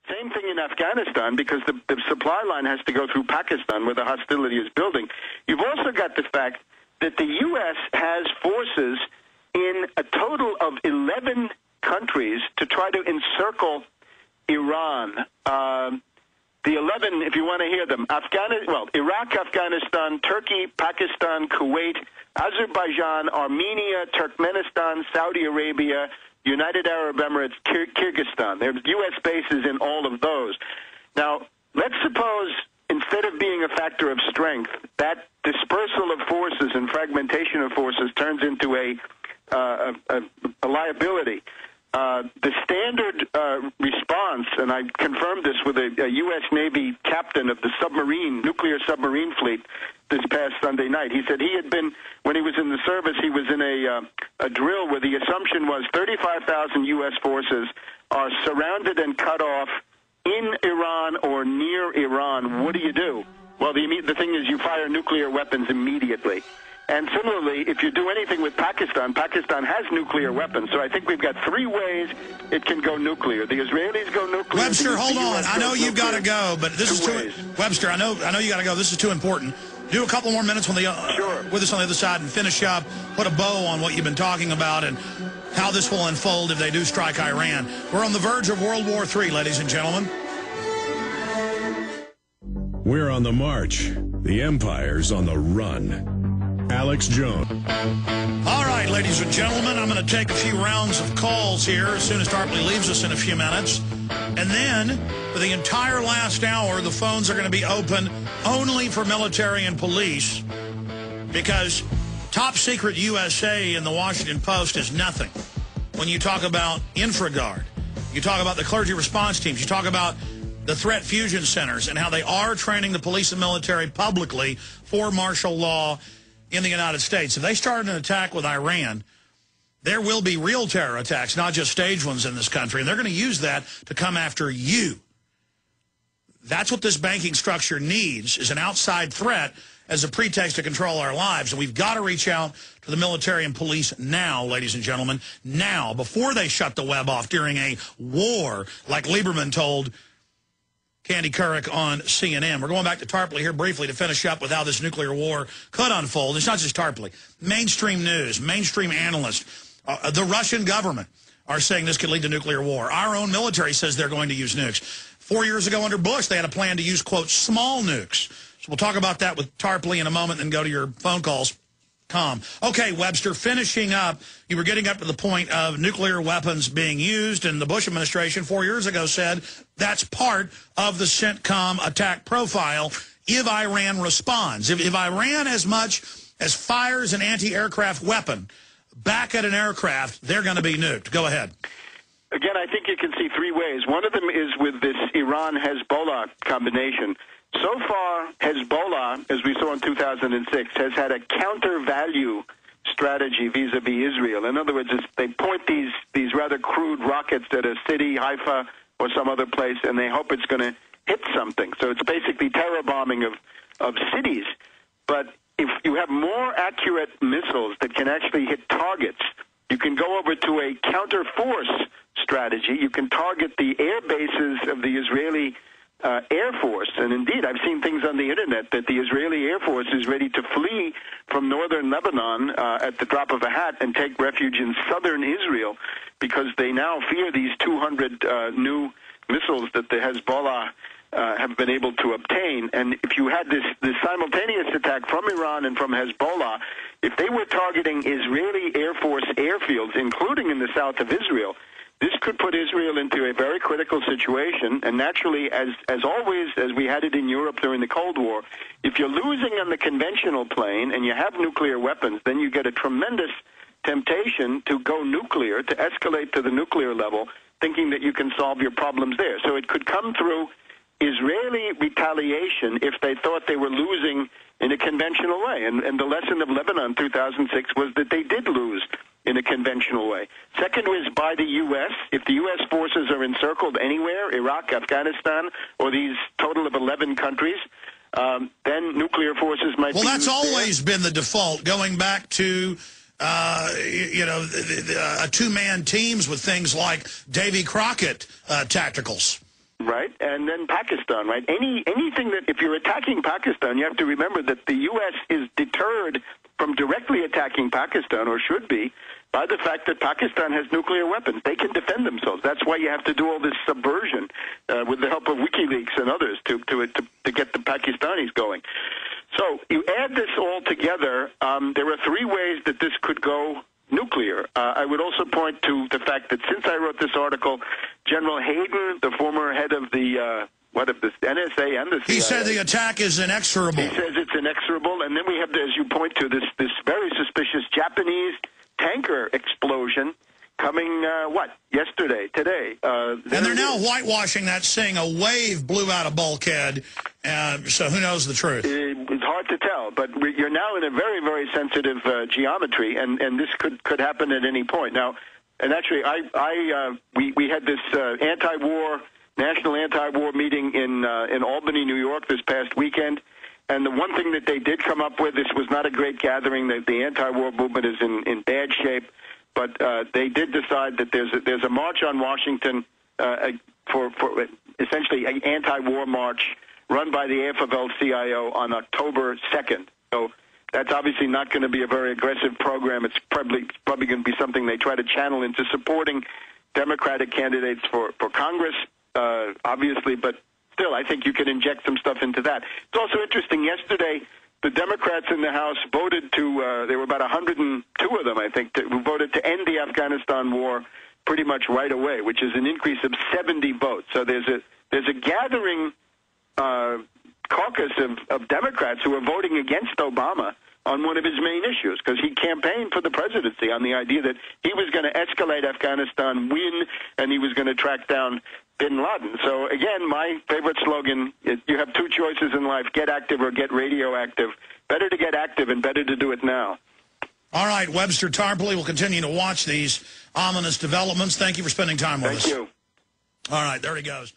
Same thing in Afghanistan, because the supply line has to go through Pakistan, where the hostility is building. You've also got the fact that the U.S. has forces in a total of 11 countries to try to encircle Iran. The 11, if you want to hear them, Iraq, Afghanistan, Turkey, Pakistan, Kuwait, Azerbaijan, Armenia, Turkmenistan, Saudi Arabia, United Arab Emirates, Kyrgyzstan. There's U.S. bases in all of those. Now, let's suppose, instead of being a factor of strength, that dispersal of forces and fragmentation of forces turns into a liability. The standard response, and I confirmed this with a U.S. Navy captain of the nuclear submarine fleet this past Sunday night. He said he had been, when he was in the service, he was in a drill where the assumption was 35,000 U.S. forces are surrounded and cut off in Iran or near Iran. What do you do? Well, the thing is you fire nuclear weapons immediately. And similarly, if you do anything with Pakistan, Pakistan has nuclear weapons. So I think we've got three ways it can go nuclear. The Israelis go nuclear. Webster, hold on. I know you've got to go, but this is too... Webster, I know you got to go. This is too important. Do a couple more minutes with us on the other side and finish up, put a bow on what you've been talking about and how this will unfold if they do strike Iran. We're on the verge of World War III, ladies and gentlemen. We're on the march. The Empire's on the run. Alex Jones. All right, ladies and gentlemen, I'm going to take a few rounds of calls here as soon as Tarpley leaves us in a few minutes. And then, for the entire last hour, the phones are going to be open only for military and police, because top secret USA in the Washington Post is nothing. When you talk about InfraGard, you talk about the clergy response teams, you talk about the threat fusion centers and how they are training the police and military publicly for martial law in the United States. If they start an attack with Iran, there will be real terror attacks, not just staged ones in this country, and they're going to use that to come after you. That's what this banking structure needs, is an outside threat as a pretext to control our lives. And we've got to reach out to the military and police now, ladies and gentlemen, now, before they shut the web off during a war, like Lieberman told Candy Couric on CNN. We're going back to Tarpley here briefly to finish up with how this nuclear war could unfold. It's not just Tarpley. Mainstream news, mainstream analysts, the Russian government are saying this could lead to nuclear war. Our own military says they're going to use nukes. 4 years ago under Bush, they had a plan to use, quote, small nukes. So we'll talk about that with Tarpley in a moment and go to your phone calls. Okay, Webster, finishing up, you were getting up to the point of nuclear weapons being used, and the Bush administration 4 years ago said that's part of the CENTCOM attack profile if Iran responds. If Iran as much as fires an anti-aircraft weapon back at an aircraft, they're going to be nuked. Go ahead. Again, I think you can see three ways. One of them is with this Iran-Hezbollah combination. So far, Hezbollah, as we saw in 2006, has had a counter-value strategy vis-a-vis Israel. In other words, they point these rather crude rockets at a city, Haifa, or some other place, and they hope it's going to hit something. So it's basically terror bombing of cities. But if you have more accurate missiles that can actually hit targets, you can go over to a counter-force strategy. You can target the air bases of the Israeli Air Force, and indeed I've seen things on the internet that the Israeli Air Force is ready to flee from northern Lebanon at the drop of a hat and take refuge in southern Israel because they now fear these 200 new missiles that the Hezbollah have been able to obtain. And if you had this simultaneous attack from Iran and from Hezbollah, if they were targeting Israeli Air Force airfields, including in the south of Israel, this could put Israel into a very critical situation, and naturally, as always, as we had it in Europe during the Cold War, if you're losing on the conventional plane and you have nuclear weapons, then you get a tremendous temptation to go nuclear, to escalate to the nuclear level, thinking that you can solve your problems there. So it could come through Israeli retaliation if they thought they were losing in a conventional way. And the lesson of Lebanon 2006 was that they did lose in a conventional way. Second was by the U.S. If the U.S. forces are encircled anywhere, Iraq, Afghanistan, or these total of 11 countries, then nuclear forces might be used. Well, that's always been the default, going back to, two-man teams with things like Davy Crockett tacticals. right? And then Pakistan, right? Anything that, if you're attacking Pakistan, you have to remember that the U.S. is deterred from directly attacking Pakistan, or should be, by the fact that Pakistan has nuclear weapons. They can defend themselves. That's why you have to do all this subversion with the help of WikiLeaks and others to get the Pakistanis going. So you add this all together, there are three ways that this could go nuclear. I would also point to the fact that since I wrote this article, General Hayden, the former head of the the NSA and the CIA, he said the attack is inexorable. He says it's inexorable, and then we have, as you point to, this very suspicious Japanese tanker explosion coming, today. And they're now whitewashing that, saying a wave blew out a bulkhead, so who knows the truth? It's hard to tell, but you're now in a very, very sensitive geometry, and this could happen at any point. Now, and actually, we had this national anti-war meeting in Albany, New York this past weekend, and the one thing that they did come up with, this was not a great gathering, the anti-war movement is in bad shape, but they did decide that there's a march on Washington for essentially an anti-war march run by the AFL-CIO on October 2nd. So that's obviously not going to be a very aggressive program. It's probably going to be something they try to channel into supporting Democratic candidates for Congress, obviously, but still, I think you can inject some stuff into that. It's also interesting, yesterday, the Democrats in the House voted to, there were about 102 of them, I think, who voted to end the Afghanistan war pretty much right away, which is an increase of 70 votes. So there's a gathering caucus of Democrats who are voting against Obama on one of his main issues, because he campaigned for the presidency on the idea that he was going to escalate Afghanistan, win, and he was going to track down bin Laden. So, again, my favorite slogan is you have two choices in life, get active or get radioactive. Better to get active and better to do it now. All right, Webster Tarpley will continue to watch these ominous developments. Thank you for spending time with us. Thank you. All right, there he goes.